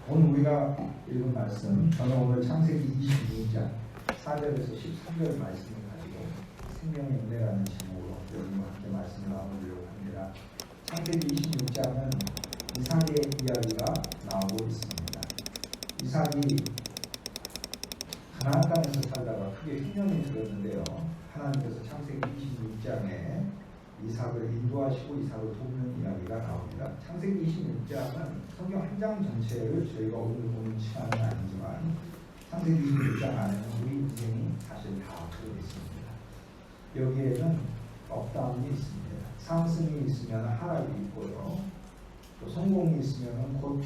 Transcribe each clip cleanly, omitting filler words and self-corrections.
오늘 우리가 읽은 말씀, 저는 오늘 창세기 26장 4절에서 13절 말씀을 가지고 생명의 은혜라는 제목으로 여러분과 함께 말씀을 나누려고 합니다. 창세기 26장은 이삭의 이야기가 나오고 있습니다. 이삭이 가나안 땅에서 살다가 크게 흉년이 들었는데요. 하나님께서 창세기 26장에 이삭을 인도하시고 이삭을 돕는 이야기가 나옵니다. 창세기 26장은 성경 한 장 전체를 저희가 오늘 보는 시간은 아니지만 창세기 26장 안에는 우리 인생이 사실 다 들어있습니다. 여기에는 업다운이 있습니다. 상승이 있으면 하락이 있고요. 또 성공이 있으면 곧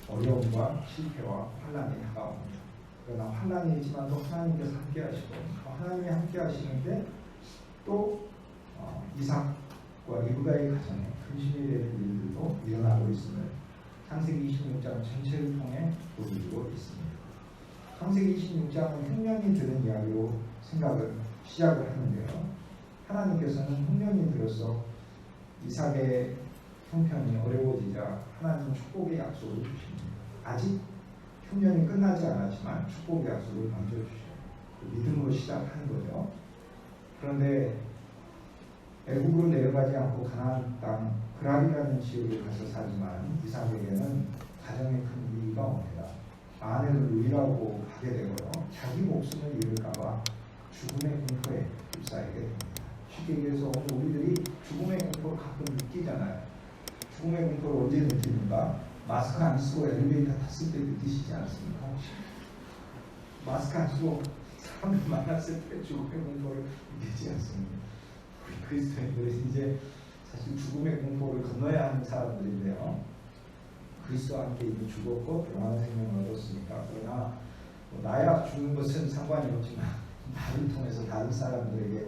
어려움과 실패와 환난이 다가옵니다. 그러나 환난이 있지만 또 하나님께서 함께 하시고 하나님이 함께 하시는데 또 이삭과 리브가의 가정에 근심이 되는 일들도 일어나고 있음을 창세기 26장 전체를 통해 보여주고 있습니다. 창세기 26장은 흉년이 드는 이야기로 생각을 시작을 하는데요. 하나님께서는 흉년이 들어서 이삭의 형편이 어려워지자 하나님 축복의 약속을 주십니다. 아직 흉년이 끝나지 않았지만 축복의 약속을 먼저 주셔요. 믿음으로 시작하는 거죠. 그런데 애국으로 내려가지 않고 가나안 땅 그랄이라는 지역에 가서 살지만 이삭에게는 가정에 큰 위기가 옵니다. 아내를 누이라고 하게 되고요. 자기 목숨을 잃을까봐 죽음의 공포에 휩싸이게 됩니다. 쉽게 얘기해서 오늘 우리들이 죽음의 공포를 가끔 느끼잖아요. 죽음의 공포를 언제 느끼는가? 마스크 안 쓰고 엘리베이터 탔을 때 느끼시지 않습니까? 마스크 안 쓰고 사람들 만났을 때 죽음의 공포를 느끼지 않습니다. 우리 그리스도인들은 이제 사실 죽음의 공포를 건너야 하는 사람들인데요. 그리스도와 함께 이미 죽었고 영원한 생명을 얻었으니까. 그러나 나야 죽는 것은 상관이 없지만 나를 통해서 다른 사람들에게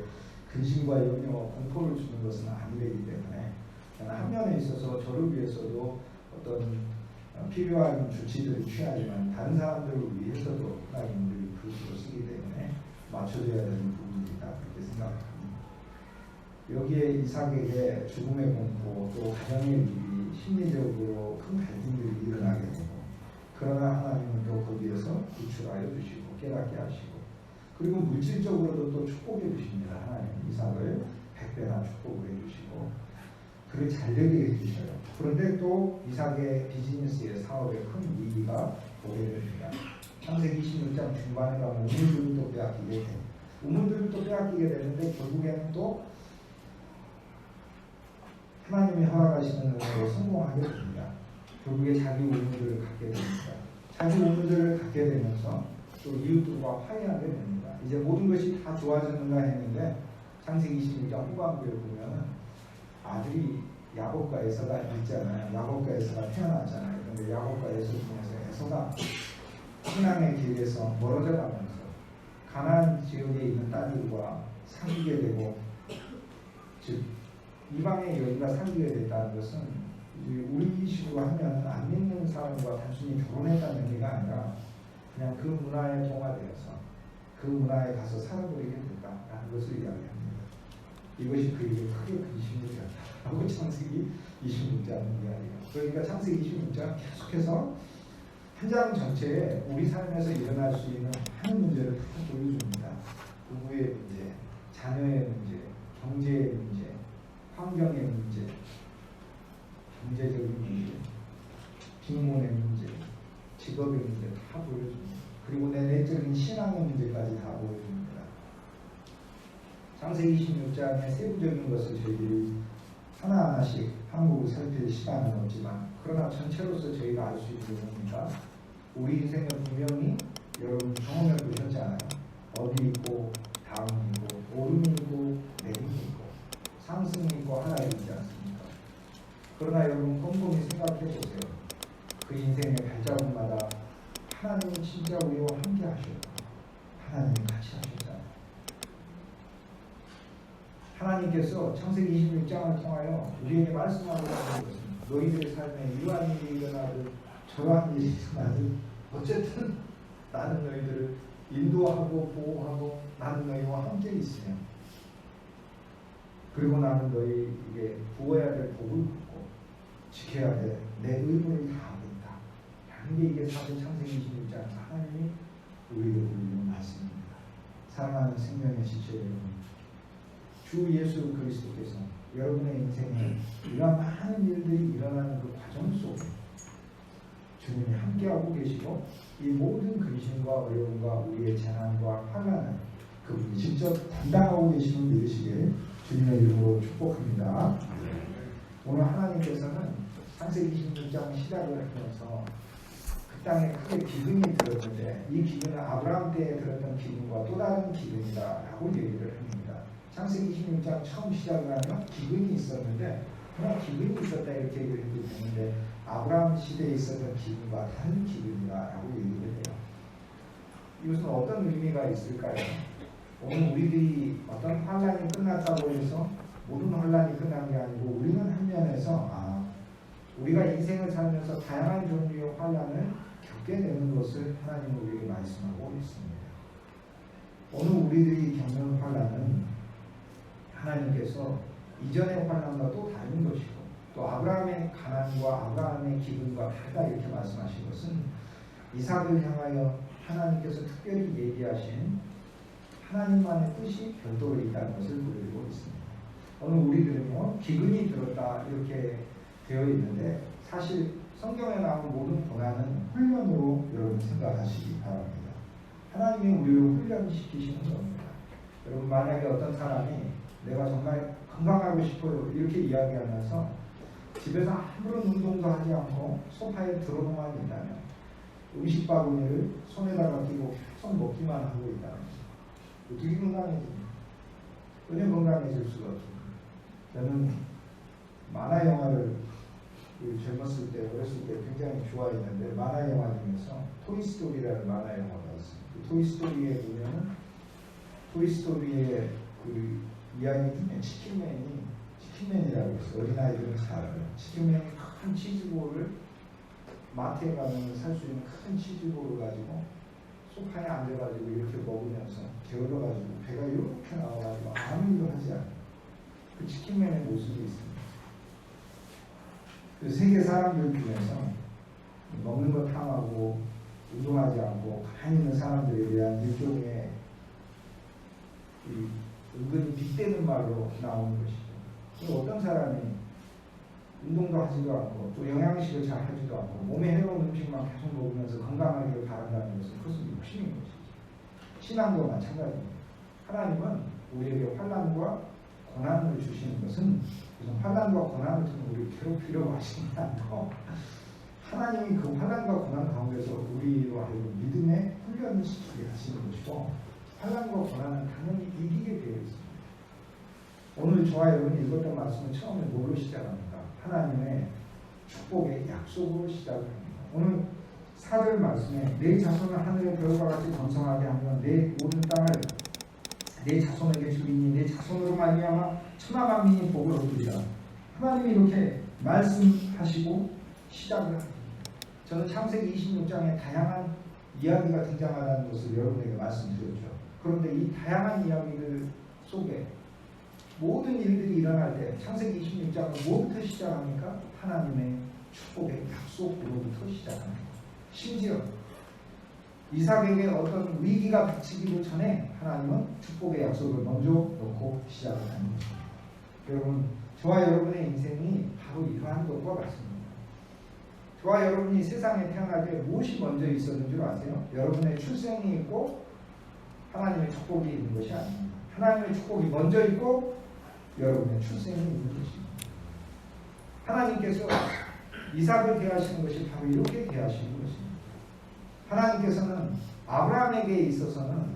근심과 염려와 공포를 주는 것은 아니되기 때문에 한 면에 있어서 저를 위해서도 어떤 필요한 조치들을 취하지만 다른 사람들을 위해서도 하나님들이 그릇으로 쓰기 때문에 맞춰줘야 되는 부분이 있다 그렇게 생각합니다. 여기에 이삭에게 죽음의 공포 또 가정의 위기 심리적으로 큰 갈등들이 일어나게 되고 그러나 하나님은 또 거기에서 구출하여 주시고 깨닫게 하시고 그리고 물질적으로도 또 축복해 주십니다. 하나님 이삭을 100배나 축복을 해주시고 그를 잘되게 해주셔요. 그런데 또 이삭의 비즈니스의 사업에 큰 위기가 오게 됩니다. 창세기 26장 중반에 가면 우물들을 또 빼앗기게 됩니다. 우물들을 또 빼앗기게 되는데 결국에는 또 하나님이 허락하시는 은혜로 성공하게 됩니다. 결국에 자기 우물들을 갖게 됩니다. 자기 우물들을 갖게 되면서 또 이웃들과 화해하게 됩니다. 이제 모든 것이 다 좋아졌는가 했는데 창세기 26장 후반부에 보면 아들이 야곱과 에서가 있잖아요. 야곱과 에서가 태어났잖아요. 그런데 야곱과 에서 중에서 에서가 신앙의 길에서 멀어져 가면서 가나안 지역에 있는 딸들과 사귀게 되고 즉 이방의 여인과 사귀게 됐다는 것은 우리식으로 하면 안 믿는 사람과 단순히 결혼했다는 얘기가 아니라 그냥 그 문화에 동화되어서 그 문화에 가서 살아버리게 됐다라는 것을 이야기합니다. 이것이 그에게 크게 근심이 되었다라고 창세기 26장은 이야기해요. 그러니까 창세기 26장 계속해서 한 장 전체에 우리 삶에서 일어날 수 있는 많은 문제를 다 보여줍니다. 부부의 문제, 자녀의 문제, 경제의 문제, 환경의 문제, 경제적인 문제, 빈곤의 문제, 직업의 문제 다 보여줍니다. 그리고 내 내적인 신앙의 문제까지 다 보여줍니다. 창세기 26장의 세부적인 것을 저희들이 하나하나씩 한국을 살필 시간은 없지만 그러나 전체로서 저희가 알 수 있는 겁니다. 우리 인생은 분명히 여러분 경험해 보셨잖아요. 업이 있고 다음이 있고 오름이 있고 내림이 있고 상승이 있고 하나가 있지 않습니까? 그러나 여러분 꼼꼼히 생각해 보세요. 그 인생의 발자국마다 하나님은 진짜 우리와 함께 하셨고 하나님이 같이 하셨잖아요. 하나님께서 창세기 26장을 통하여 우리에게 말씀하고자 하는 것은 너희들의 삶에 이러한 일이 일어나든 저러한 일이 일어나든 어쨌든 나는 너희들을 인도하고 보호하고 나는 너희와 함께 있으며 그리고 나는 너희에게 부어야 될 복을 받고 지켜야 될 내 의무를 다하고 있다 라는 그게 이게 사실 창세기 26장 하나님이 우리에게 보여주는 말씀입니다. 사랑하는 생명의 지체 여러분, 주 예수 그리스도께서 여러분의 인생에 이러한 많은 일들이 일어나는 그 과정 속에 주님이 함께하고 계시고 이 모든 근심과 어려움과 우리의 재난과 환난을 그분이 직접 담당하고 계시는 믿으시길 주님의 이름으로 축복합니다. 오늘 하나님께서는 창세기 26장 시작을 하면서 그 땅에 크게 기근이 들었는데 이 기근은 아브라함 때에 들었던 기근과 또 다른 기근이다라고 얘기를 합니다. 창세기 26장 처음 시작을 하면 기근이 있었는데 그냥 기근이 있었다 이렇게 얘기를 해도 되는데 아브라함 시대에 있었던 기근과 다른 기근이다라고 얘기를 해요. 이것은 어떤 의미가 있을까요? 오늘 우리들이 어떤 환란이 끝났다고 해서 모든 환란이 끝난 게 아니고 우리는 한 면에서 우리가 인생을 살면서 다양한 종류의 환란을 겪게 되는 것을 하나님은 우리에게 말씀하고 있습니다. 오늘 우리들이 겪는 환란은 하나님께서 이전의 환란과 또 다른 것이고 또 아브라함의 가난과 아브라함의 기근과 다르다 이렇게 말씀하신 것은 이삭을 향하여 하나님께서 특별히 얘기하신 하나님만의 뜻이 별도로 있다는 것을 보여주고 있습니다. 오늘 우리들은요 기근이 들었다 이렇게 되어 있는데 사실 성경에 나온 모든 고난은 훈련으로 여러분 생각하시기 바랍니다. 하나님이 우리를 훈련시키시는 겁니다. 여러분 만약에 어떤 사람이 내가 정말 건강하고 싶어요 이렇게 이야기하면서 집에서 아무런 운동도 하지 않고 소파에 드러누만 있다면 음식 바구니를 손에다가 끼고 계속 먹기만 하고 있다면 어떻게 건강해집니까? 전혀 건강해질 수가 없습니다. 저는 만화 영화를 젊었을 때 어렸을 때 굉장히 좋아했는데 만화 영화 중에서 토이스토리라는 만화 영화가 있어요. 그 토이스토리에 보면은 토이스토리의 그 이야기 중에 치킨맨이라고 있어요. 어린아이들은 잘 알아요. 치킨맨이 큰 치즈볼을 마트에 가면 살 수 있는 큰 치즈볼을 가지고 소파에 앉아가지고 이렇게 먹으면서 게을러가지고 배가 이렇게 나와가지고 아무 일도 하지 않아요. 그 치킨맨의 모습이 있습니다. 그 세계 사람들 중에서 먹는 거 탐하고 운동하지 않고 가만히 있는 사람들에 대한 일종의 은근히 빗대는 말로 나오는 것이죠. 어떤 사람이 운동도 하지도 않고 또 영양식을 잘 하지도 않고 몸에 해로운 음식만 계속 먹으면서 건강하기를 바란다는 것은 그것은 욕심인 것이죠. 신앙도 마찬가지입니다. 하나님은 우리에게 환난과 고난을 주시는 것은 그래서 환난과 고난을 통해 우리를 괴롭히려고 하시는 게 아니고 하나님이 그 환난과 고난 가운데서 우리로 하여금 믿음의 훈련을 시키게 하시는 것이고 환난과 고난은 당연히 이기게 되어 있습니다. 오늘 저와 여러분이 읽었던 말씀은 처음에 뭘로 시작합니까? 하나님의 축복의 약속으로 시작합니다. 오늘 4절 말씀에 내 자손을 하늘의 별과 같이 번성하게 하면 내 모든 땅을 내 자손에게 주리니 내 자손으로 말미암아 천하 만민이 복을 얻으리라. 하나님이 이렇게 말씀하시고 시작을 합니다. 저는 창세기 26장에 다양한 이야기가 등장하다는 것을 여러분에게 말씀드렸죠. 그런데 이 다양한 이야기들 속에 모든 일들이 일어날 때 창세기 26장은 뭐부터 시작합니까? 하나님의 축복의 약속으로부터 시작합니다. 심지어 이삭에게 어떤 위기가 닥치기도 전에 하나님은 축복의 약속을 먼저 놓고 시작을 하는 것입니다. 여러분, 저와 여러분의 인생이 바로 이러한 것과 같습니다. 저와 여러분이 세상에 태어날 때 무엇이 먼저 있었는 줄 아세요? 여러분의 출생이 있고 하나님의 축복이 있는 것이 아닙니다. 하나님의 축복이 먼저 있고 여러분의 출생이 있는 것입니다. 하나님께서 이삭을 대하시는 것이 바로 이렇게 대하시는 것입니다. 하나님께서는 아브라함에게 있어서는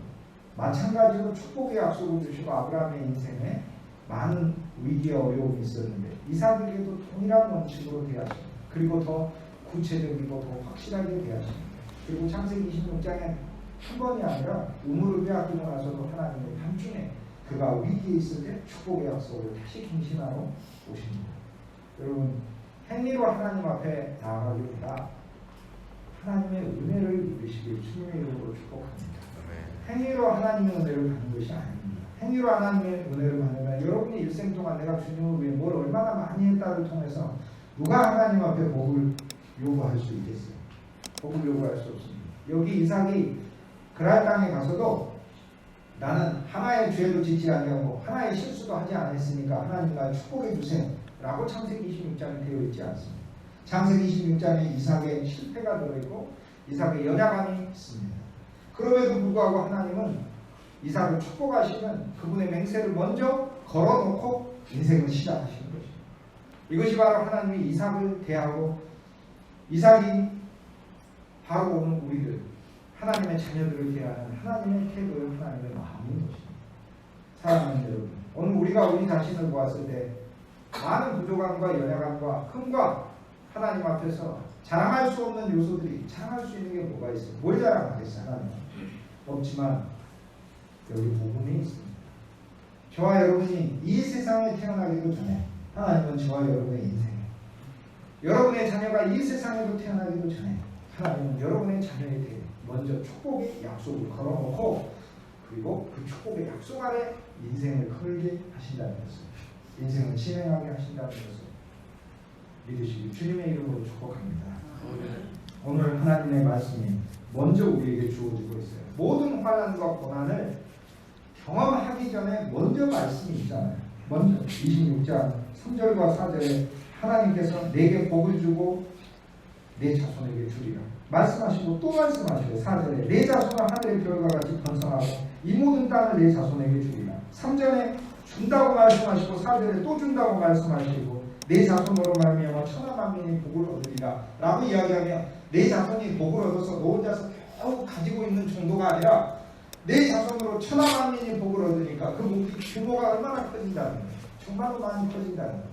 마찬가지로 축복의 약속을 주시고 아브라함의 인생에 많은 위기와 어려움이 있었는데 이삭에게도 동일한 원칙으로 대하십니다. 그리고 더 구체적이고 더 확실하게 대하십니다. 그리고 창세기 26장에 한 번이 아니라 우물을 빼앗기고 나서도 하나님의 밤중에 그가 위기에 있을 때 축복의 약속을 다시 갱신하러 오십니다. 여러분, 행위로 하나님 앞에 나아가기보다 하나님의 은혜를 누리시길 주님의 이름으로 축복합니다. 행위로 하나님의 은혜를 받는 것이 아닙니다. 행위로 하나님의 은혜를 받으면 여러분의 일생 동안 내가 주님을 위해 뭘 얼마나 많이 했다를 통해서 누가 하나님 앞에 복을 요구할 수 있겠어요? 복을 요구할 수 없습니다. 여기 이삭이 그랄 땅에 가서도 나는 하나의 죄도 짓지 아니하고 하나의 실수도 하지 않았으니까 하나님 날 축복해 주세요 라고 창세기 26장에 되어 있지 않습니다. 창세기 26장에 이삭의 실패가 들어있고 이삭의 연약함이 있습니다. 그럼에도 불구하고 하나님은 이삭을 축복하시면 그분의 맹세를 먼저 걸어놓고 인생을 시작하시는 것입니다. 이것이 바로 하나님이 이삭을 대하고 이삭이 바로 오는 우리들 하나님의 자녀들을 대하는 하나님의 태도의 하나님의 마음인 것입니다. 사랑하는 여러분, 오늘 우리가 우리 자신을 보았을 때 많은 부족함과 연약함과 흠과 하나님 앞에서 자랑할 수 없는 요소들이 자랑할 수 있는 게 뭐가 있어요? 뭘 자랑하겠어요? 하나님 없지만 여기 복음이 있습니다. 저와 여러분이 이 세상에 태어나기도 전에 하나님은 저와 여러분의 인생에 여러분의 자녀가 이 세상에도 태어나기도 전에 하나님은 여러분의 자녀에 대해 먼저 축복의 약속을 걸어놓고 그리고 그 축복의 약속 아래 인생을 걸게 하신다는 것을 인생을 진행하게 하신다는 것을 믿으시기 주님의 이름으로 축복합니다. 오늘 하나님의 말씀이 먼저 우리에게 주어지고 있어요. 모든 환난과 고난을 경험하기 전에 먼저 말씀이 있잖아요. 먼저 26장 3절과 4절에 하나님께서 내게 복을 주고 내 자손에게 주리라 말씀하시고 또 말씀하시고 4절에 내 자손은 하늘의 별과 같이 번성하고 이 모든 땅을 내 자손에게 주리라 3절에 준다고 말씀하시고 4절에 또 준다고 말씀하시고 내 자손으로 말미암아 천하 만민이 복을 얻으리라 라고 이야기하면 내 자손이 복을 얻어서 너 혼자서 겨우 가지고 있는 정도가 아니라 내 자손으로 천하 만민이 복을 얻으니까 그 규모가 얼마나 커진다는 거예요. 정말로 많이 커진다는 거예요.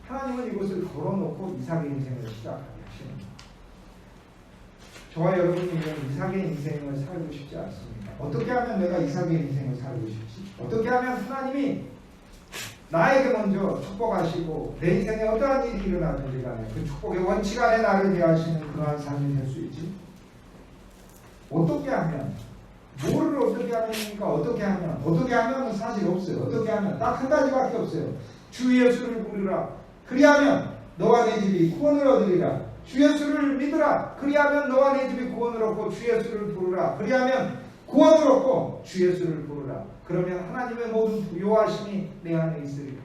하나님은 이것을 걸어놓고 이삭의 인생을 시작하게 하시는 거예요. 저와 여러분이 이런 이삭의 인생을 살고 싶지 않습니다. 어떻게 하면 내가 이삭의 인생을 살고 싶지? 어떻게 하면 하나님이 나에게 먼저 축복하시고 내 인생에 어떠한 일이 일어나든지 간에 그 축복의 원칙 안에 나를 대하시는 그러한 삶이 될 수 있지? 어떻게 하면? 뭐를 어떻게 하면입니까? 어떻게 하면 사실 없어요. 어떻게 하면 딱 한 가지밖에 없어요. 주 예수를 부르라. 그리하면 너와 내 집이 구원을 얻으리라. 주 예수를 믿으라. 그리하면 너와 내 집이 구원을 얻고 주 예수를 부르라. 그리하면 구원을 얻고 주 예수를 부르라. 그러면 하나님의 모든 부요하심이 내 안에 있으리라.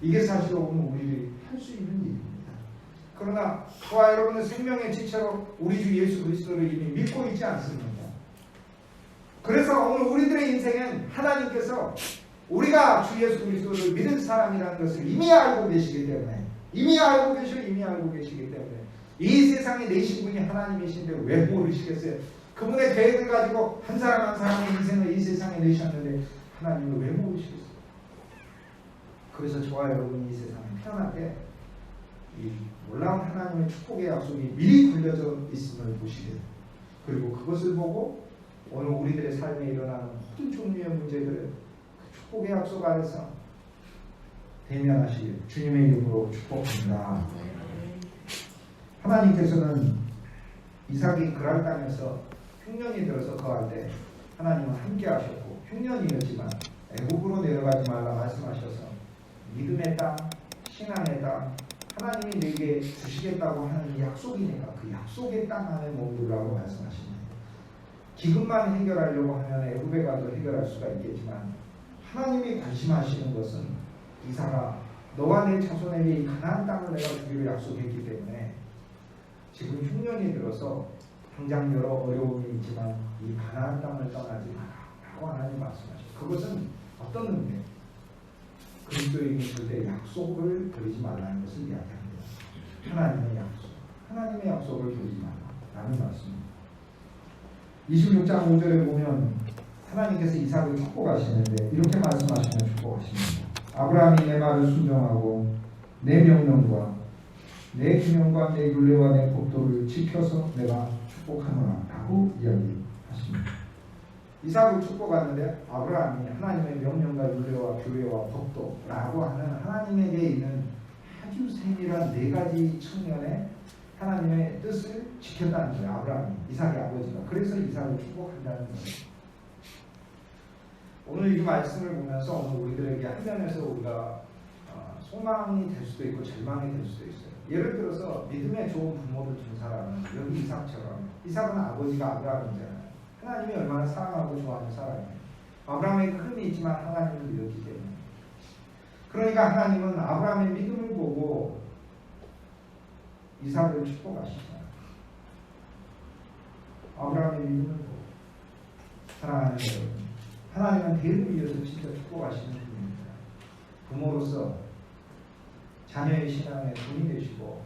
이게 사실 오늘 우리들이 할 수 있는 일입니다. 그러나 저와 여러분은 생명의 지체로 우리 주 예수 그리스도를 이미 믿고 있지 않습니다. 그래서 오늘 우리들의 인생은 하나님께서 우리가 주 예수 그리스도를 믿은 사람이라는 것을 이미 알고 계시기 때문에 이미 알고 계시기 때문에 이 세상에 내신 분이 하나님이신데 왜 모르시겠어요? 그분의 계획을 가지고 한 사람 한 사람의 인생을 이 세상에 내셨는데 하나님을 왜 모르시겠어요? 그래서 저와 여러분이 이 세상에 태어날 때 이 놀라운 하나님의 축복의 약속이 미리 굴려져 있음을 보시게 돼요. 그리고 그것을 보고 오늘 우리들의 삶에 일어나는 모든 종류의 문제들을 그 축복의 약속 안에서 대면하시길 주님의 이름으로 축복합니다. 하나님께서는 이삭이 그랄 땅에서 흉년이 들어서 거할 때 하나님은 함께 하셨고 흉년이었지만 애국으로 내려가지 말라 말씀하셔서 믿음의 땅, 신앙의 땅, 하나님이 내게 주시겠다고 하는 약속이니까 그 약속의 땅 안에 머무르라고 말씀하십니다. 기근만 해결하려고 하면 애굽에 가도 해결할 수가 있겠지만 하나님이 관심하시는 것은 이삭아 너와 내 자손에게 이 가나안 땅을 내가 주기로 약속했기 때문에 지금 흉년이 들어서 당장 여러 어려움이 있지만 이 가나안 땅을 떠나지 마라 라고 하나님 말씀하시죠. 그것은 어떤 의미예요? 그리스도에게 절대 약속을 버리지 말라는 것을 이야기합니다. 하나님의 약속을 버리지 말라라는 말씀입니다. 26장 5절에 보면 하나님께서 이삭을 축복하시는데 이렇게 말씀하시면 축복하십니다. 아브라함이 내 말을 순종하고 내 명령과 내 규명과 내 율례와 내 법도를 지켜서 내가 축복하노라 라고 이야기하십니다. 이삭을 축복하는데 아브라함이 하나님의 명령과 율례와 교회와 법도라고 하는 하나님에게 있는 아주 세밀한 네 가지 측면의 하나님의 뜻을 지켰다는 거예요. 아브라함이 이삭의 아버지가. 그래서 이삭을 축복한다는 거예요. 오늘 이 말씀을 보면서 오늘 우리들에게 한 면에서 우리가 소망이 될 수도 있고 절망이 될 수도 있어요. 예를 들어서 믿음에 좋은 부모를 둔 사람은 여기 이삭처럼, 이삭은 아버지가 아브라함이잖아요. 하나님이 얼마나 사랑하고 좋아하는 사람이에요. 아브라함에게 흠이 있지만 하나님을 믿었기 때문에. 그러니까 하나님은 아브라함의 믿음을 보고 이삭을 축복하시잖아요. 아브라함의 믿음을 보고. 사랑하는 여러분, 하나님은 대를 위해서 진짜 축복하시는 분입니다. 부모로서 자녀의 신앙에 돈이 되시고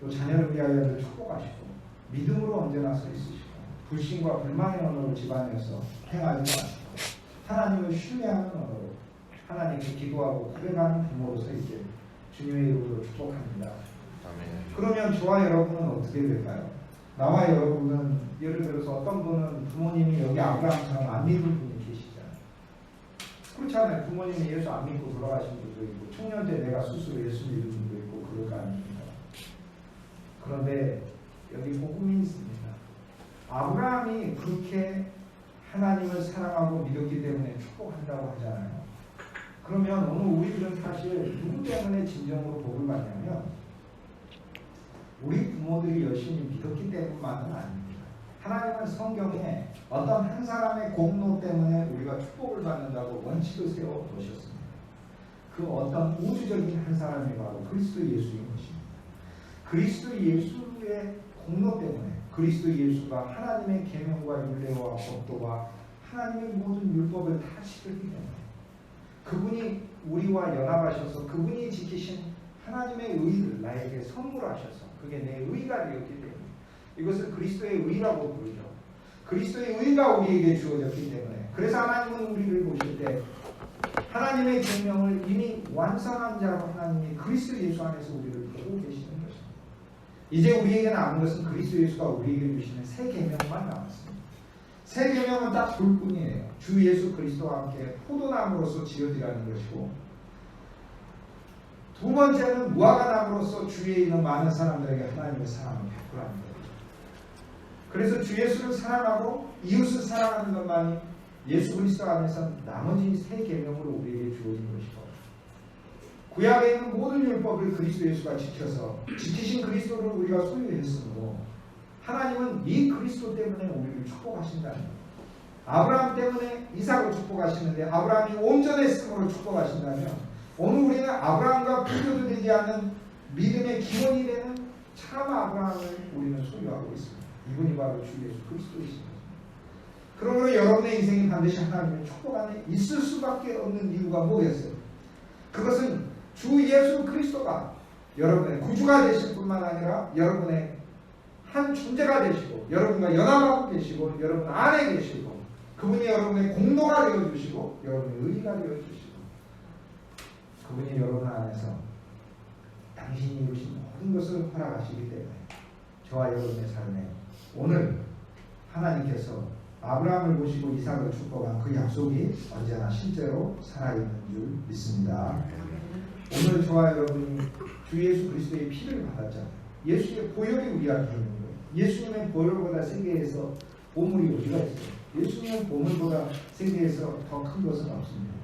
또 자녀를 위하여 축복하시고 믿음으로 언제나 서 있으시고 불신과 불만의 언어로 집안에서 행하지 마시고 하나님을 신뢰하는 언어로 하나님께 기도하고 고백하는 부모로서 있게 주님의 이름으로 축복합니다. 아멘. 그러면 저와 여러분은 어떻게 될까요? 나와 여러분은 예를 들어서 어떤 분은 부모님이 여기 아브라함처럼 안 믿는 분이 계시잖아요. 그렇잖아요. 부모님이 예수 안 믿고 돌아가신 분도 있고 청년 때 내가 스스로 예수 믿는 분도 있고 그럴 거 아닙니까? 그런데 여기 복음이 있습니다. 아브라함이 그렇게 하나님을 사랑하고 믿었기 때문에 축복한다고 하잖아요. 그러면 오늘 우리들은 사실 누구 때문에 진정으로 복을 받냐면 우리 부모들이 열심히 믿었기 때문만은 아닙니다. 하나님은 성경에 어떤 한 사람의 공로 때문에 우리가 축복을 받는다고 원칙을 세워 두셨습니다. 그 어떤 우주적인 한 사람이 바로 그리스도 예수인 것입니다. 그리스도 예수의 공로 때문에 그리스도 예수가 하나님의 계명과 율례와 법도와 하나님의 모든 율법을 다 지켰기 때문에 그분이 우리와 연합하셔서 그분이 지키신 하나님의 의를 나에게 선물하셔서 그게 내 의가 되었기 때문에 이것을 그리스도의 의라고 부르죠. 그리스도의 의가 우리에게 주어졌기 때문에 그래서 하나님은 우리를 보실 때 하나님의 계명을 이미 완성한 자로 하나님이 그리스도 예수 안에서 우리를 보고 계시는 것입니다. 이제 우리에게 남은 것은 그리스도 예수가 우리에게 주시는 새 계명만 남았습니다. 새 계명은 딱 둘뿐이에요. 주 예수 그리스도와 함께 포도나무로서 지어지라는 것이고 두 번째는 무화과나무로서 주위에 있는 많은 사람들에게 하나님의 사랑을 베풀라는 거예요. 그래서 주 예수를 사랑하고 이웃을 사랑하는 것만이 예수 그리스도 안에서 나머지 세 계명으로 우리에게 주어진 것이고 구약에 있는 모든 율법을 그리스도 예수가 지켜서 지키신 그리스도를 우리가 소유했으므로 하나님은 이 그리스도 때문에 우리를 축복하신다는 거예요. 아브라함 때문에 이삭을 축복하시는데 아브라함이 온전했으므로 축복하신다면 오늘 우리는 아브라함과 비교도 되지 않는 믿음의 기원이 되는 참 아브라함을 우리는 소유하고 있습니다. 이분이 바로 주 예수 그리스도이십니다. 그러므로 여러분의 인생이 반드시 하나님의 축복 안에 있을 수밖에 없는 이유가 뭐겠어요? 그것은 주 예수 그리스도가 여러분의 구주가 되실 뿐만 아니라 여러분의 한 존재가 되시고 여러분과 연합하고 계시고 여러분 안에 계시고 그분이 여러분의 공로가 되어주시고 여러분의 의가 되어주시고 그분이 여러분 안에서 당신이 이루신 모든 것을 허락하시기 때문에 저와 여러분의 삶에 오늘 하나님께서 아브라함을 보시고 이삭을 축복한 그 약속이 언제나 실제로 살아있는 줄 믿습니다. 오늘 저와 여러분이 주 예수 그리스도의 피를 받았잖아요. 예수의 보혈이 우리한테 있는 거예요. 예수님의 보혈보다 세계에서 보물이 어디가 있어요? 예수님의 보물보다 세계에서 더 큰 것은 없습니다.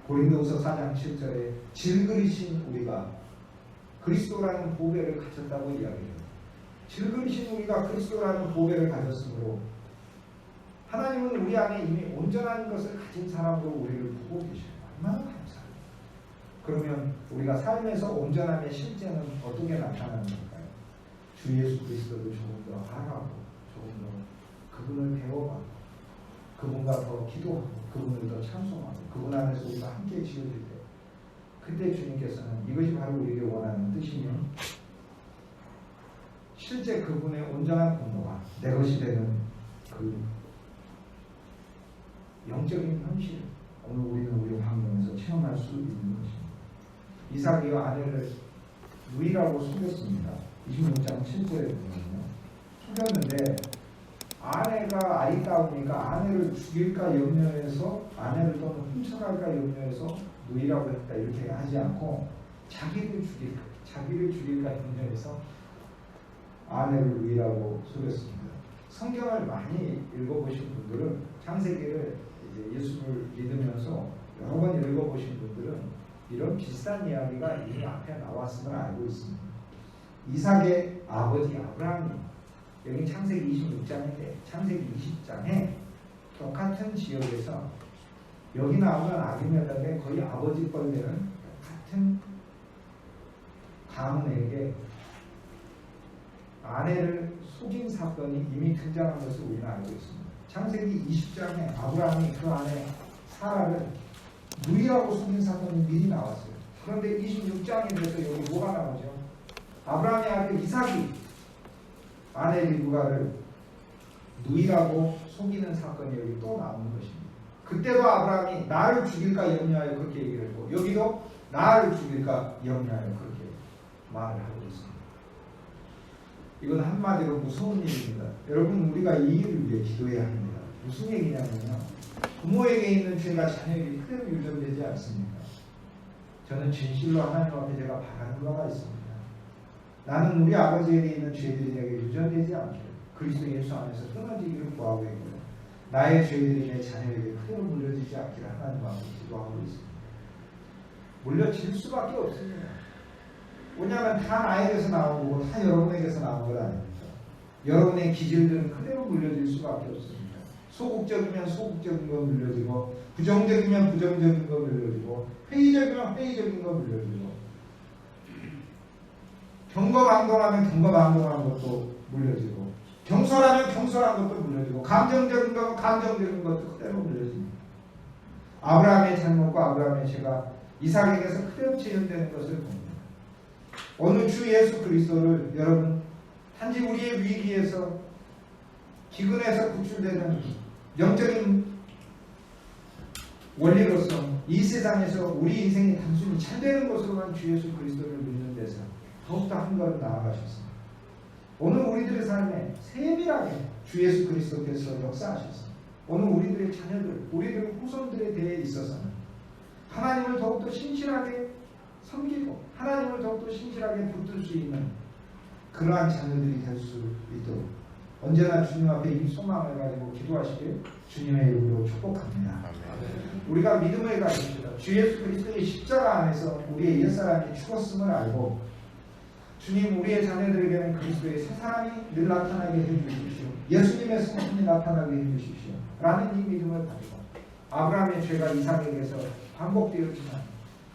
고린도후서 4장 7절에 질그리신 우리가 그리스도라는 보배를 가졌다고 이야기해요. 질그리신 우리가 그리스도라는 보배를 가졌으므로 하나님은 우리 안에 이미 온전한 것을 가진 사람으로 우리를 보고 계셔요. 얼마나 감사해요. 그러면 우리가 삶에서 온전함의 실제는 어떻게 나타나는 걸까요? 주 예수 그리스도를 조금 더 알아가고 조금 더 그분을 배워가고 그분과 더 기도하고 그분을 더 찬송하고 그분 안에서 우리가 함께 지어질 때 그때 주님께서는 이것이 바로 우리에게 원하는 뜻이며 실제 그분의 온전한 공로가 내 것이 되는 그 영적인 현실 오늘 우리는 우리 환경에서 체험할 수 있는 것입니다. 이삭이 아내를 누이라고 속였습니다. 26장 7절에 보면요. 속였는데 아내가 아이다우니까 아내를 죽일까 염려해서 아내를 또는 훔쳐갈까 염려해서 누이라고 했다 이렇게 하지 않고 자기를 죽일까 염려해서 아내를 누이라고 속였습니다. 성경을 많이 읽어보신 분들은 창세기를 이제 예수를 믿으면서 여러 번 읽어보신 분들은 이런 비슷한 이야기가 이미 앞에 나왔음을 알고 있습니다. 이삭의 아버지 아브라함이 여기 창세기 26장인데 창세기 20장에 똑같은 지역에서 여기 나오는 아비멜렉의 거의 아버지 뻘되는 같은 가문에게 아내를 속인 사건이 이미 등장한 것을 우리는 알고 있습니다. 창세기 20장에 아브라함이 그 아내 사라를 누이라고 속인 사건이 미리 나왔어요. 그런데 26장에 대해서 여기 뭐가 나오죠? 아브라함의 아들 이삭이 아내 리브가를 누이라고 속이는 사건이 여기 또 나오는 것입니다. 그때도 아브라함이 나를 죽일까 염려하여 그렇게 얘기를 했고 여기도 나를 죽일까 염려하여 그렇게 말을 하고 있습니다. 이건 한마디로 무서운 일입니다. 여러분 우리가 이 일을 위해 기도해야 합니다. 무슨 얘기냐면요. 부모에게 있는 죄가 자녀에게 그대로 유전되지 않습니다. 저는 진실로 하나님 앞에 제가 바라는 바가 있습니다. 나는 우리 아버지에게 있는 죄들이 내게 유전되지 않게 그리스도 예수 안에서 끊어지기를 구하고 있고요. 나의 죄들이 내 자녀에게 그대로 물려지지 않기를 하나님 앞에 기도하고 있습니다. 물려질 수밖에 없습니다. 왜냐하면 다 나에게서 나온 거고 다 여러분에게서 나온 것 아닙니까? 여러분의 기질들은 그대로 물려질 수밖에 없습니다. 소극적이면 소극적인 거 물려지고 부정적이면 부정적인 거 물려지고 회의적이면 회의적인 거 물려지고 경거망동하면 경거망동한 것도 물려지고 경솔하면 경솔한 것도 물려지고 감정적인 거 감정적인 것도 그대로 물려집니다. 아브라함의 잘못과 아브라함의 죄가 이삭에게서 그대로 재현되는 것을 봅니다. 오늘 주 예수 그리스도를 여러분 단지 우리의 위기에서 기근에서 구출되는 영적인 원리로서 이 세상에서 우리 인생이 단순히 잘 되는 것으로만 주 예수 그리스도를 믿는 데서 더욱더 한 걸음 나아가셨습니다. 오늘 우리들의 삶에 세밀하게 주 예수 그리스도께서 역사하셨습니다. 오늘 우리들의 자녀들, 우리들의 후손들에 대해 있어서는 하나님을 더욱더 신실하게 섬기고 하나님을 더욱더 신실하게 붙들 수 있는 그러한 자녀들이 될 수 있도록 언제나 주님 앞에 이 소망을 가지고 기도하시길 주님의 이름으로 축복합니다. 우리가 믿음을 가집시다. 주 예수 그리스도의 십자가 안에서 우리의 옛사람이 죽었음을 알고 주님 우리의 자녀들에게는 그리스도의 새 사람이 늘 나타나게 해주십시오. 예수님의 성품이 나타나게 해주십시오. 라는 이 믿음을 가지고 아브라함의 죄가 이삭에게서 반복되었지만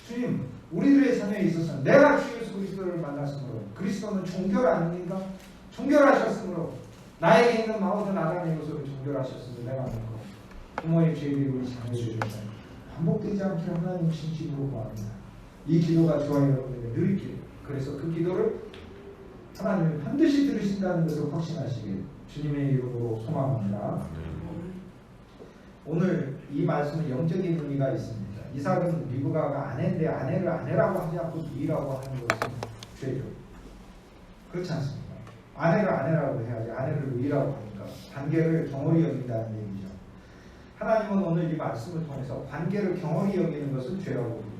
주님 우리들의 자녀에 있어서 내가 주 예수 그리스도를 만났으므로 그리스도는 종결 아닙니까? 종결하셨으므로 나에게 있는 마모든 아담의 요소를 종결하셨으므로 내가 믿고 부모의 죄를 우리 자녀에게 반복되지 않게 하나님 진심으로 구합니다. 이 기도가 저와 여러분에게 늘 있기를 그래서 그 기도를 하나님이 반드시 들으신다는 것을 확신하시길 주님의 이름으로 소망합니다. 오늘 이 말씀은 영적인 의미가 있습니다. 이삭은 리브가가 아내인데 아내를 아내라고 하지 않고 누이라고 하는 것은 죄죠. 그렇지 않습니까? 아내를 아내라고 해야지 아내를 누이라고 하니까 관계를 경홀히 여긴다는 얘기죠. 하나님은 오늘 이 말씀을 통해서 관계를 경홀히 여기는 것을 죄라고 부릅니다.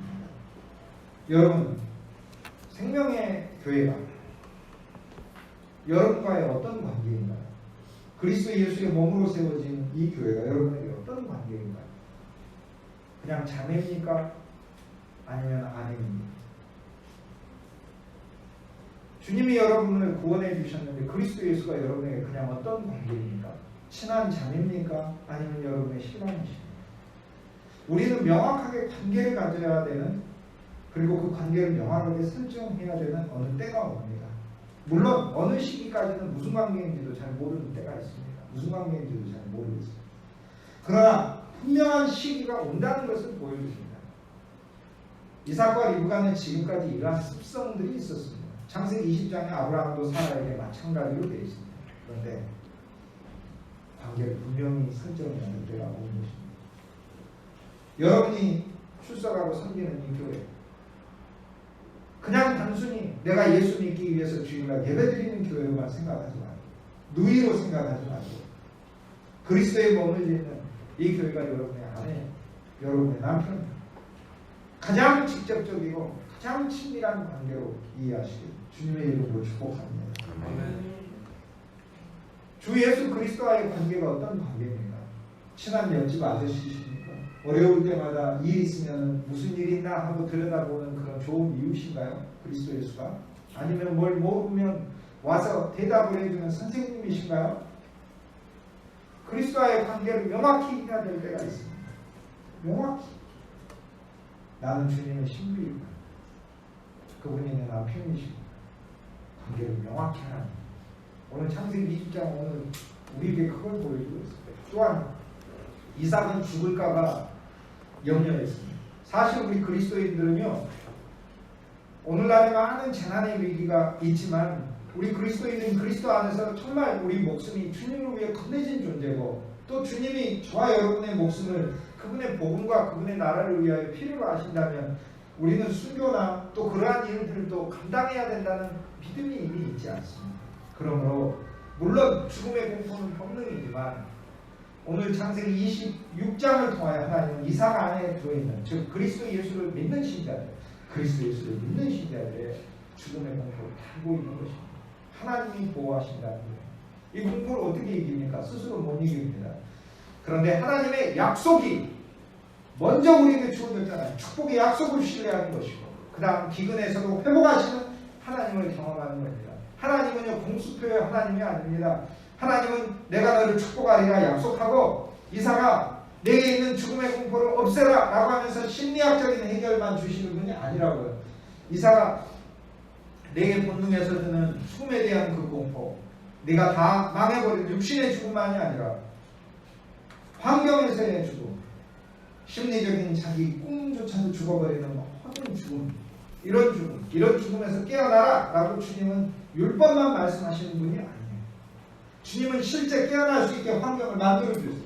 여러분 생명의 교회가 여러분과의 어떤 관계인가요? 그리스도 예수의 몸으로 세워진 이 교회가 여러분에게 어떤 관계인가요? 그냥 자매입니까? 아니면 아내입니까? 주님이 여러분을 구원해 주셨는데 그리스도 예수가 여러분에게 그냥 어떤 관계입니까? 친한 자매입니까? 아니면 여러분의 신랑이십니까? 우리는 명확하게 관계를 가져야 되는 그리고 그 관계를 명확하게 설정해야 되는 어느 때가 옵니다. 물론 어느 시기까지는 무슨 관계인지도 잘 모르는 때가 있습니다. 무슨 관계인지도 잘 모르겠습니다. 그러나 분명한 시기가 온다는 것을 보여주십니다. 이삭과 리브가는 지금까지 이러한 습성들이 있었습니다. 창세기 20장에 아브라함도 사라에게 마찬가지로 되어 있습니다. 그런데 관계를 분명히 설정해야 할 때가 오는 것입니다. 여러분이 출석하고 섬기는 이 교회 그냥 단순히 내가 예수 믿기 위해서 주일날 예배드리는 교회로만 생각하지 말고 누이로 생각하지 말고 그리스도의 몸을 짓는 이 교회가 여러분의 아내, 여러분의 남편 가장 직접적이고 가장 친밀한 관계로 이해하시길 주님의 이름으로 축복합니다. 주 예수 그리스도와의 관계가 어떤 관계입니까? 친한 옆집 아저씨십니까? 어려울 때마다 일 있으면 무슨 일이 있나 하고 들여다보는 그런 좋은 이웃인가요? 그리스도 예수가? 아니면 뭘 모르면 와서 대답을 해주는 선생님이신가요? 그리스도와의 관계를 명확히 해야 될 때가 있습니다. 명확히. 나는 주님의 신부이고 그분이 내 남편이시고 관계를 명확히 하는. 오늘 창세기 20장 오늘 우리에게 그걸 보여주고 있습니다. 또한 이삭은 죽을까봐 염려했습니다. 사실 우리 그리스도인들은요, 오늘날에 많은 재난의 위기가 있지만 우리 그리스도인은 그리스도 안에서 정말 우리 목숨이 주님을 위해 건네진 존재고, 또 주님이 저와 여러분의 목숨을 그분의 복음과 그분의 나라를 위하여 필요로 하신다면 우리는 순교나 또 그러한 일들도 감당해야 된다는 믿음이 이미 있지 않습니다. 그러므로 물론 죽음의 공포는 본능이지만 오늘 창세기 26장을 통하여 하나님은 이삭 안에 들어있는, 즉 그리스도 예수를 믿는 신자들, 그리스도 예수를 믿는 신자들의 죽음의 공포를 달고 있는 것입니다. 하나님이 보호하신다는 거예요. 이 공포를 어떻게 이깁니까? 스스로 못 이깁니다. 그런데 하나님의 약속이 먼저 우리에게 주어졌잖아요. 축복의 약속을 신뢰하는 것이고, 그 다음 기근에서도 회복하시는 하나님을 경험하는 겁니다. 하나님은요, 공수표의 하나님이 아닙니다. 하나님은 내가 너를 축복하리라 약속하고, 이삭아 내게 있는 죽음의 공포를 없애라 라고 하면서 심리학적인 해결만 주시는 분이 아니라고요. 이삭아 내게 본능에서 드는 죽음에 대한 그 공포, 네가 다 망해버린 육신의 죽음만이 아니라 환경에서의 죽음, 심리적인 자기 꿈조차도 죽어버리는 모든 죽음, 이런 죽음에서 깨어나라 라고 주님은 율법만 말씀하시는 분이 아니에요. 주님은 실제 깨어날 수 있게 환경을 만들어 주세요.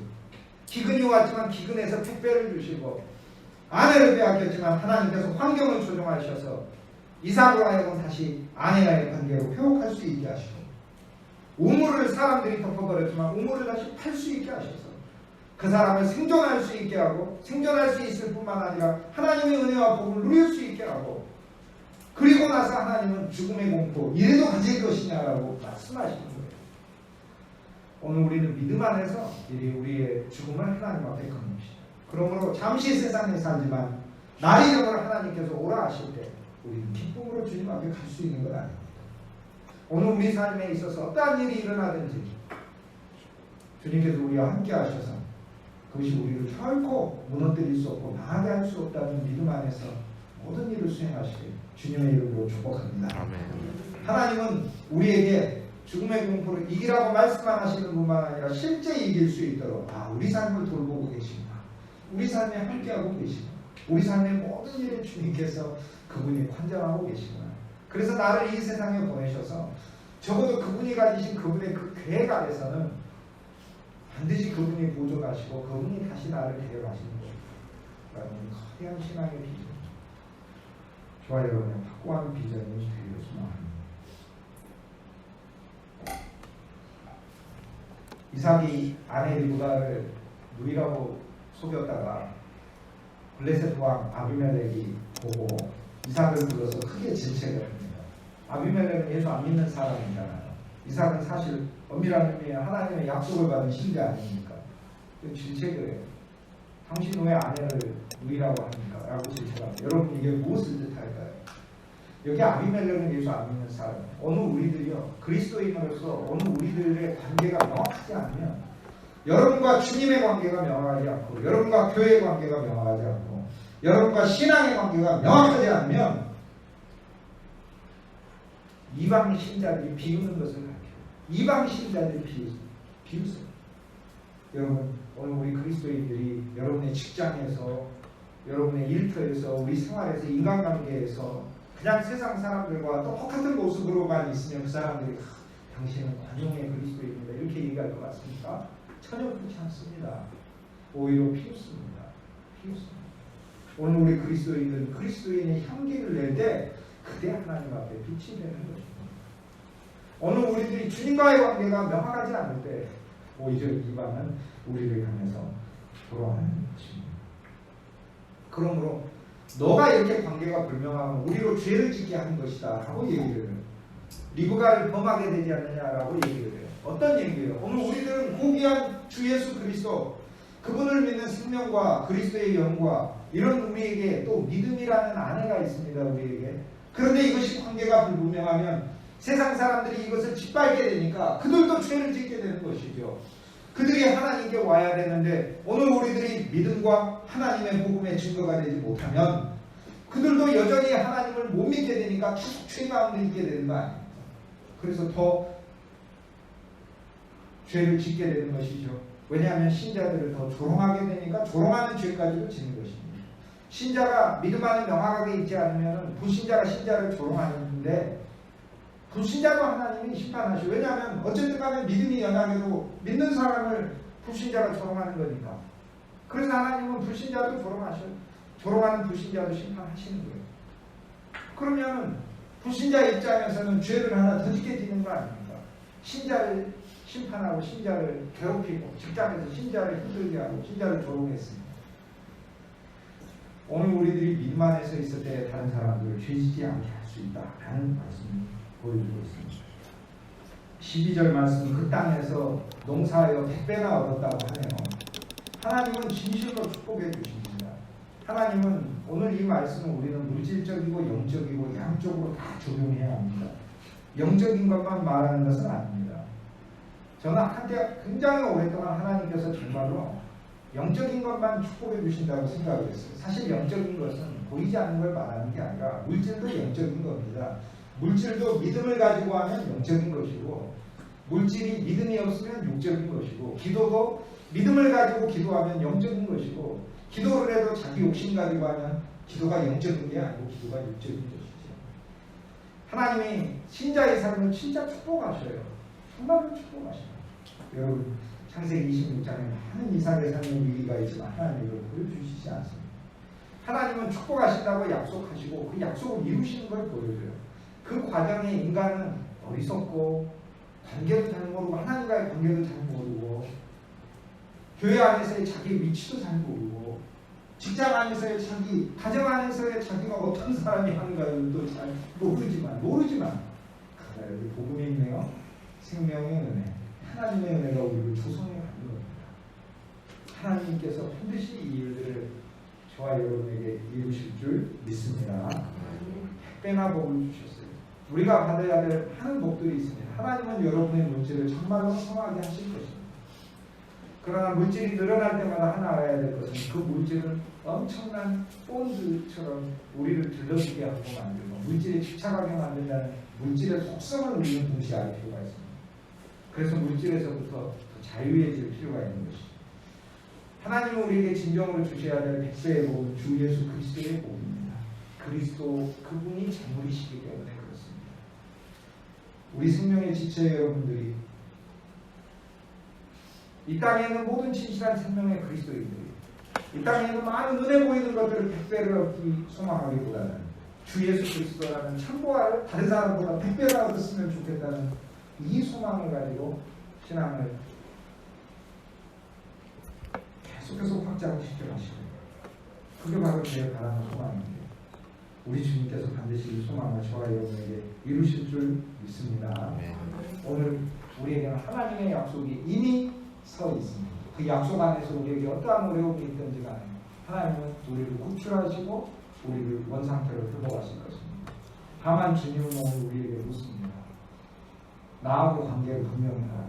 기근이 왔지만 기근에서 택배를 주시고, 아내를 빼앗겼지만 하나님께서 환경을 조정하셔서 이삭으로 하여금 다시 아내와의 관계로 회복할 수 있게 하시고, 우물을 사람들이 덮어버렸지만 우물을 다시 팔 수 있게 하셔서 그 사람을 생존할 수 있게 하고, 생존할 수 있을 뿐만 아니라 하나님의 은혜와 복을 누릴 수 있게 하고, 그리고 나서 하나님은 죽음의 공포 이래도 가질 것이냐라고 말씀하시는 거예요. 오늘 우리는 믿음 안에서 우리의 죽음을 하나님 앞에 겁니다. 그러므로 잠시 세상에 살지만 날이 되면 하나님께서 오라 하실 때 우리는 기쁨으로 주님 앞에 갈 수 있는 건 아닙니다. 오늘 우리 삶에 있어서 어떠한 일이 일어나든지 주님께서 우리와 함께 하셔서 그것이 우리를 결코 무너뜨릴 수 없고 망하게 할 수 없다는 믿음 안에서 모든 일을 수행하시길 주님의 이름으로 축복합니다. 아멘. 하나님은 우리에게 죽음의 공포를 이기라고 말씀만 하시는 분만 아니라 실제 이길 수 있도록 우리 삶을 돌보고 계시구나, 우리 삶에 함께하고 계시구나, 우리 삶의 모든 일을 주님께서 그분이 관장하고 계시구나. 그래서 나를 이 세상에 보내셔서 적어도 그분이 가지신 그분의 그 계획 아래서는 반드시 그분이 보존하시고 그분이 다시 나를 데려가시는 거라는 거대한 신앙의 비전, 저와 여러분의 확고한 비전이 되었으면 합니다. 이삭이 아내 리브가를 누이라고 속였다가 블레셋 왕 아비멜렉이 보고 이삭을 불러서 크게 질책을 합니다. 아비멜렉은 예수 안 믿는 사람이잖아요. 이삭은 사실 엄밀한 의미의 하나님의 약속을 받은 신자 아닙니까? 질책을 해요. 당신 왜 아내를 누이라고 합니까? 라고 질책합니다. 여러분 이게 무엇을 뜻할까요? 여기 아비멜렉은 예수 안 믿는 사람, 어느 우리들이요, 그리스도인으로서 어느 우리들의 관계가 명확하지 않으면, 여러분과 주님의 관계가 명확하지 않고, 여러분과 교회의 관계가 명확하지 않고, 여러분과 신앙의 관계가 명확하지 않으면 이방 신자들이 비우는 것을 가르쳐요. 이방 신자들이 비웃어요. 여러분 오늘 우리 그리스도인들이 여러분의 직장에서, 여러분의 일터에서, 우리 생활에서, 인간관계에서 그냥 세상 사람들과 똑같은 모습으로만 있으면 그 사람들이 당신은 관용의 그리스도인이다 이렇게 얘기할 것 같습니까? 전혀 그렇지 않습니다. 오히려 피웃습니다. 오늘 우리 그리스도인들은 그리스도인의 향기를 낼 때 그때 하나님 앞에 빛이 되는 것입니다. 오늘 우리들이 주님과의 관계가 명확하지 않을 때 오히려 이방은 우리를 향해서 돌아오는 것입니다. 그러므로 너가 이렇게 관계가 불명하면 우리로 죄를 짓게 하는 것이다 라고 얘기를 해요. 리브가를 범하게 되지 않느냐라고 얘기를 해요. 어떤 얘기예요? 오늘 우리들은 고귀한 주 예수 그리스도, 그분을 믿는 생명과 그리스도의 영과 이런 우리에게 또 믿음이라는 아내가 있습니다. 우리에게. 그런데 이것이 관계가 불분명하면 세상 사람들이 이것을 짓밟게 되니까 그들도 죄를 짓게 되는 것이죠. 그들이 하나님께 와야 되는데 오늘 우리들이 믿음과 하나님의 복음의 증거가 되지 못하면 그들도 여전히 하나님을 못 믿게 되니까 계속 죄 가운데 있게 되는 거 아닙니까? 그래서 더 죄를 짓게 되는 것이죠. 왜냐하면 신자들을 더 조롱하게 되니까 조롱하는 죄까지도 짓는 것입니다. 신자가 믿음 안에 명확하게 있지 않으면 불신자가 신자를 조롱하는데 불신자도 하나님이 심판하시고, 왜냐하면 어쨌든 간에 믿음이 연약해도 믿는 사람을 불신자가 조롱하는 거니까. 그래서 하나님은 불신자도 조롱하셔요. 조롱하는 불신자도 심판하시는 거예요. 그러면 불신자 입장에서는 죄를 하나 더 짓게 되는 거 아닙니까? 신자를 심판하고 신자를 괴롭히고 직장에서 신자를 힘들게 하고 신자를 조롱했습니다. 오늘 우리들이 믿음 안에서 있을 때 다른 사람들을 죄짓지 않게 할 수 있다라는 말씀을 보여주고 있습니다. 12절 말씀, 그 땅에서 농사하여 100배나 얻었다고 하네요. 하나님은 진실로 축복해 주십니다. 하나님은 오늘 이 말씀은 우리는 물질적이고 영적이고 양쪽으로 다 적용해야 합니다. 영적인 것만 말하는 것은 아닙니다. 저는 한때 굉장히 오랫동안 하나님께서 정말로 영적인 것만 축복해 주신다고 생각을 했어요. 사실 영적인 것은 보이지 않는 걸 말하는 게 아니라 물질도 영적인 겁니다. 물질도 믿음을 가지고 하면 영적인 것이고, 물질이 믿음이 없으면 육적인 것이고, 기도도 믿음을 가지고 기도하면 영적인 것이고, 기도를 해도 자기 욕심 가지고 하면 기도가 영적인 게 아니고 기도가 육적인 것이죠. 하나님이 신자의 삶을 진짜 축복하셔요. 정말로 축복하셔요. 여러분, 창세기 26장에 많은 이삭의 삶의 위기가 있지만 하나님이 이걸 보여주시지 않습니다. 하나님은 축복하신다고 약속하시고 그 약속을 이루시는 걸 보여줘요. 그 과정에 인간은 어리석고 관계도 잘 모르고 하나님과의 관계도 잘 모르고 교회 안에서의 자기 위치도 잘 모르고 직장 안에서의 자기, 가정 안에서의 자기가 어떤 사람이 하는가도 잘 모르지만 여기 복음이 있네요. 생명의 은혜, 하나님의 은혜가 우리를 조성해 가는 겁니다. 하나님께서 반드시 이 일들을 저와 여러분에게 이루실 줄 믿습니다. 100배나 복을 주셨어요. 우리가 받아야 될 많은 복들이 있습니다. 하나님은 여러분의 물질을 정말로 성하게 하실 것입니다. 그러나 물질이 늘어날 때마다 하나 알아야 될 것은 그 물질은 엄청난 본드처럼 우리를 들러지게 하고 만들고 물질에 집착하게 만든다는 물질의 속성을 우리는 동시에 알 필요가 있습니다. 그래서 물질에서부터 더 자유해질 필요가 있는 것이죠. 하나님은 우리에게 진정으로 주셔야 될 100배의 복은 주 예수 그리스도의 복입니다. 그리스도 그분이 재물이시기 때문에 그렇습니다. 우리 생명의 지체 여러분들이 이 땅에 있는 모든 진실한 생명의 그리스도인들이 이 땅에 있는 많은 눈에 보이는 것들을 100배를 얻기 소망하기보다는 주 예수 그리스도라는 참고할 다른 사람보다 100배나 얻었으면 좋겠다는 이 소망을 가지고 신앙을 계속해서 확장시켜 가시고, 그게 바로 제 바라는 소망입니다. 우리 주님께서 반드시 이 소망을 저와 여러분에게 이루실 줄 믿습니다. 오늘 우리에게는 하나님의 약속이 이미 서 있습니다. 그 약속 안에서 우리에게 어떠한 어려움이 있든지 간에 하나님은 우리를 구출하시고 우리를 원상태로 회복하실 것입니다. 다만 주님은 오늘 우리에게 묻습니다. 나하고 관계를 분명히 하라.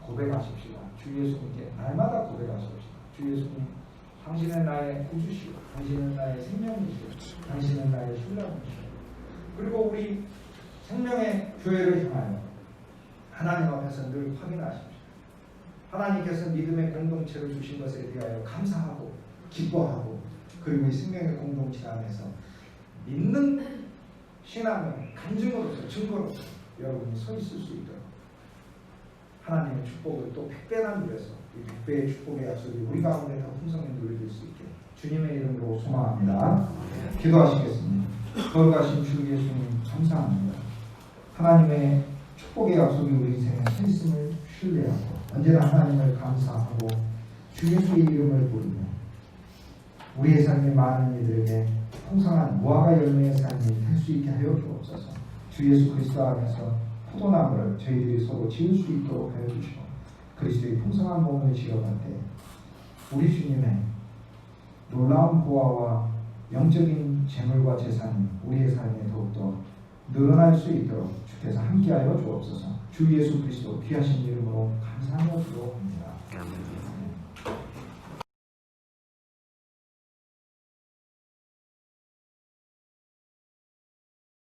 고백하십시다. 주 예수님께 날마다 고백하십시다. 주 예수님, 당신은 나의 구주시고 당신은 나의 생명이시고 당신은 나의 신랑이시고, 그리고 우리 생명의 교회를 향하여 하나님 앞에서 늘 확인하십시오. 하나님께서 믿음의 공동체를 주신 것에 대하여 감사하고 기뻐하고, 그리고 이 생명의 공동체 안에서 믿는 신앙의 간증으로서 증거로서 여러분이 서 있을 수 있도록 하나님의 축복을 또 100배나 누려서 이 100배의 축복의 약속이 우리 가운데 더 풍성히 누려질 수 있게 주님의 이름으로 소망합니다. 기도하시겠습니다. 거룩하신 주 예수님 감사합니다. 하나님의 축복의 약속이 우리 인생에 서 있음을 신뢰하고 언제나 하나님을 감사하고 주 예수의 이름을 부르며 우리의 삶의 많은 이들에게 풍성한 무화과 열매의 삶이 될 수 있게 하여 주옵소서. 주 예수 그리스도 안에서 포도나무를 저희들이 서로 지을 수 있도록 하여 주시고 그리스도의 풍성한 몸을 지어갈 때 우리 주님의 놀라운 보화와 영적인 재물과 재산이 우리의 삶에 더욱더 늘어날 수 있도록 주께서 함께하여 주옵소서. 주 예수 그리스도 귀하신 이름으로 감사하며